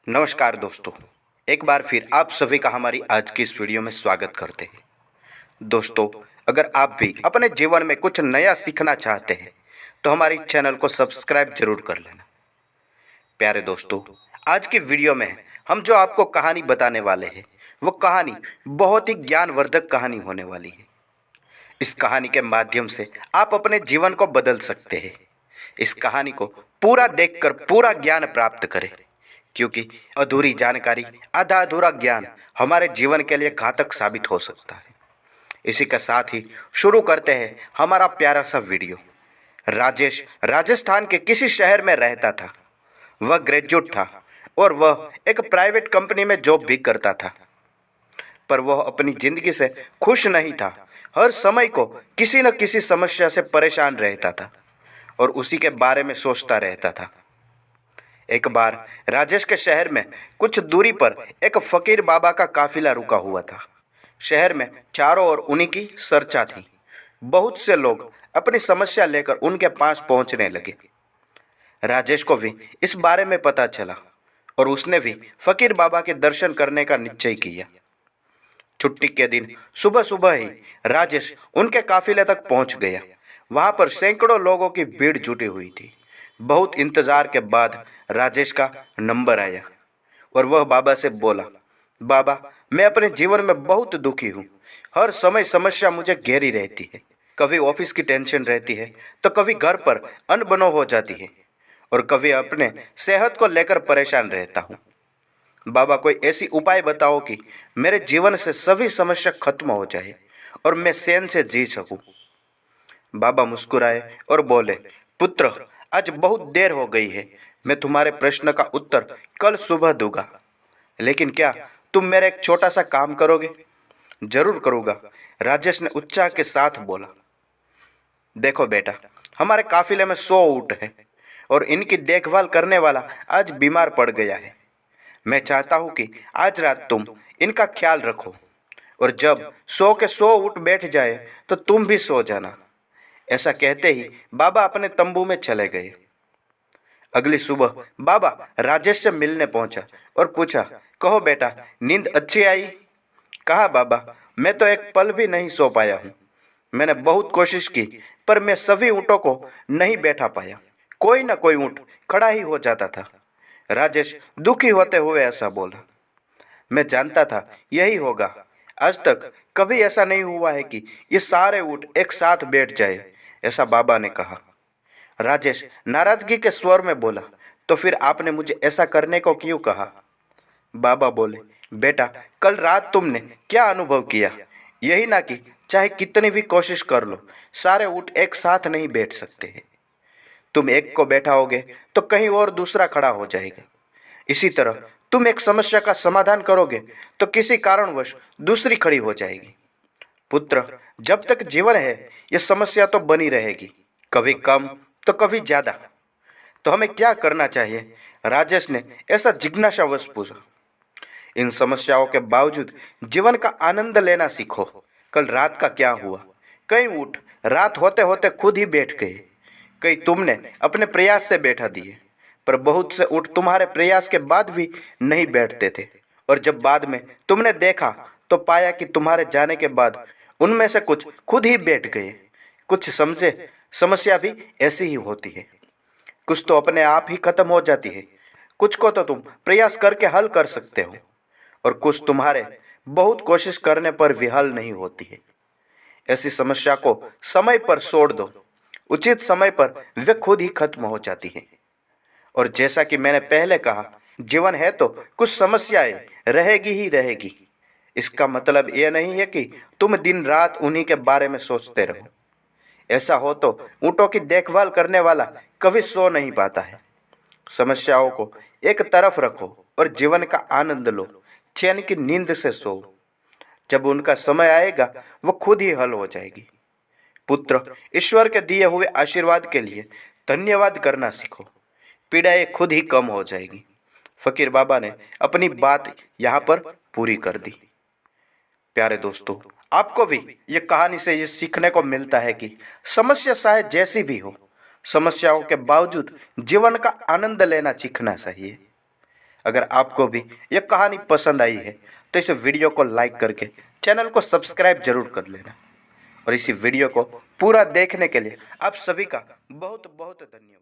नमस्कार दोस्तों, एक बार फिर आप सभी का हमारी आज की इस वीडियो में स्वागत करते हैं। दोस्तों, अगर आप भी अपने जीवन में कुछ नया सीखना चाहते हैं तो हमारी चैनल को सब्सक्राइब जरूर कर लेना। प्यारे दोस्तों, आज की वीडियो में हम जो आपको कहानी बताने वाले हैं वो कहानी बहुत ही ज्ञानवर्धक कहानी होने वाली है। इस कहानी के माध्यम से आप अपने जीवन को बदल सकते हैं। इस कहानी को पूरा देखकर पूरा ज्ञान प्राप्त करें, क्योंकि अधूरी जानकारी, आधा अधूरा ज्ञान हमारे जीवन के लिए घातक साबित हो सकता है। इसी के साथ ही शुरू करते हैं हमारा प्यारा सा वीडियो। राजेश राजस्थान के किसी शहर में रहता था। वह ग्रेजुएट था और वह एक प्राइवेट कंपनी में जॉब भी करता था, पर वह अपनी जिंदगी से खुश नहीं था। हर समय को किसी न किसी समस्या से परेशान रहता था और उसी के बारे में सोचता रहता था। एक बार राजेश के शहर में कुछ दूरी पर एक फकीर बाबा का काफिला रुका हुआ था। शहर में चारों ओर उन्हीं की चर्चा थी। बहुत से लोग अपनी समस्या लेकर उनके पास पहुंचने लगे। राजेश को भी इस बारे में पता चला और उसने भी फकीर बाबा के दर्शन करने का निश्चय किया। छुट्टी के दिन सुबह सुबह ही राजेश उनके काफिले तक पहुंच गया। वहां पर सैकड़ों लोगों की भीड़ जुटी हुई थी। बहुत इंतजार के बाद राजेश का नंबर आया और वह बाबा से बोला, बाबा, मैं अपने जीवन में बहुत दुखी हूँ। हर समय समस्या मुझे घेरी रहती है। कभी ऑफिस की टेंशन रहती है तो कभी घर पर अनबनो हो जाती है और कभी अपने सेहत को लेकर परेशान रहता हूँ। बाबा, कोई ऐसी उपाय बताओ कि मेरे जीवन से सभी समस्या खत्म हो जाए और मैं चैन से जी सकूं। बाबा मुस्कुराए और बोले, पुत्र, आज बहुत देर हो गई है। मैं तुम्हारे प्रश्न का उत्तर कल सुबह दूंगा, लेकिन क्या तुम मेरा एक छोटा सा काम करोगे? जरूर करूँगा, राजेश ने उत्साह के साथ बोला। देखो बेटा, हमारे काफिले में 100 ऊँट है और इनकी देखभाल करने वाला आज बीमार पड़ गया है। मैं चाहता हूँ कि आज रात तुम इनका ख्याल रखो और जब 100 के 100 ऊँट बैठ जाए तो तुम भी सो जाना। ऐसा कहते ही बाबा अपने तंबू में चले गए। अगली सुबह बाबा राजेश से मिलने पहुंचा और पूछा, कहो बेटा, नींद अच्छी आई? कहा बाबा, मैं तो एक पल भी नहीं सो पाया हूँ। मैंने बहुत कोशिश की पर मैं सभी ऊँटों को नहीं बैठा पाया। कोई ना कोई ऊँट खड़ा ही हो जाता था। राजेश दुखी होते हुए ऐसा बोला। मैं जानता था यही होगा। आज तक कभी ऐसा नहीं हुआ है कि ये सारे ऊँट एक साथ बैठ जाए, ऐसा बाबा ने कहा। राजेश नाराजगी के स्वर में बोला, तो फिर आपने मुझे ऐसा करने को क्यों कहा? बाबा बोले, बेटा, कल रात तुमने क्या अनुभव किया? यही ना कि चाहे कितनी भी कोशिश कर लो, सारे ऊँट एक साथ नहीं बैठ सकते हैं। तुम एक को बैठाओगे तो कहीं और दूसरा खड़ा हो जाएगा। इसी तरह तुम एक समस्या का समाधान करोगे तो किसी कारणवश दूसरी खड़ी हो जाएगी। पुत्र, जब तक जीवन है यह समस्या तो बनी रहेगी, कभी कम तो कभी ज्यादा। तो हमें क्या करना चाहिए? राजेश ने ऐसा जिज्ञासावश पूछा। इन समस्याओं के बावजूद जीवन का आनंद लेना सीखो। कल रात का क्या हुआ? कई ऊँट रात होते होते खुद ही बैठ गए। कई तुमने अपने प्रयास से बैठा दिए, पर बहुत से ऊँट तुम्हारे प्रयास के बाद भी नहीं बैठते थे। और जब बाद में तुमने देखा तो पाया कि तुम्हारे जाने के बाद उनमें से कुछ खुद ही बैठ गए। कुछ समझे, समस्या भी ऐसी ही होती है। कुछ तो अपने आप ही खत्म हो जाती है, कुछ को तो तुम प्रयास करके हल कर सकते हो और कुछ तुम्हारे बहुत कोशिश करने पर भी हल नहीं होती है। ऐसी समस्या को समय पर छोड़ दो। उचित समय पर वे खुद ही खत्म हो जाती है। और जैसा कि मैंने पहले कहा, जीवन है तो कुछ समस्याएं रहेगी ही रहेगी। इसका मतलब यह नहीं है कि तुम दिन रात उन्हीं के बारे में सोचते रहो। ऐसा हो तो ऊँटों की देखभाल करने वाला कभी सो नहीं पाता है। समस्याओं को एक तरफ रखो और जीवन का आनंद लो। चैन की नींद से सो। जब उनका समय आएगा वो खुद ही हल हो जाएगी। पुत्र, ईश्वर के दिए हुए आशीर्वाद के लिए धन्यवाद करना सीखो। पीड़ाएं खुद ही कम हो जाएगी। फकीर बाबा ने अपनी बात यहाँ पर पूरी कर दी। प्यारे दोस्तों, आपको भी ये कहानी से ये सीखने को मिलता है कि समस्या चाहे जैसी भी हो, समस्याओं के बावजूद जीवन का आनंद लेना सीखना चाहिए। अगर आपको भी यह कहानी पसंद आई है तो इस वीडियो को लाइक करके चैनल को सब्सक्राइब जरूर कर लेना। और इसी वीडियो को पूरा देखने के लिए आप सभी का बहुत बहुत धन्यवाद।